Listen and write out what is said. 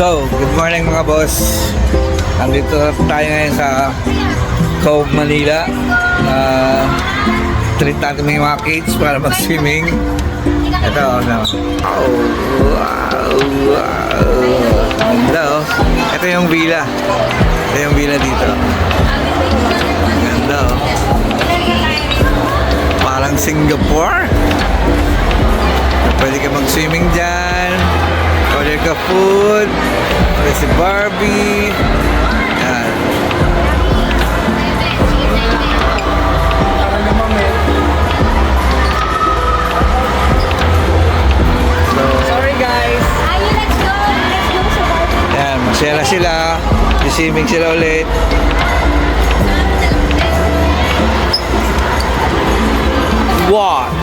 So, good morning mga boss. Nandito tayo ngayon sa Cove, Manila. Treat natin may mga kids para mag-swimming. Ito, ano. Oh, wow, wow. Ganda, oh. Ito yung villa. Ito yung villa dito. Ganda, oh. Parang Singapore. Pwede ka mag-swimming dyan. Order ka food. Order si Barbie. Yan. So, Sorry guys. Let's go sa Barbie. yan. Masaya na sila. Swimming sila ulit. What?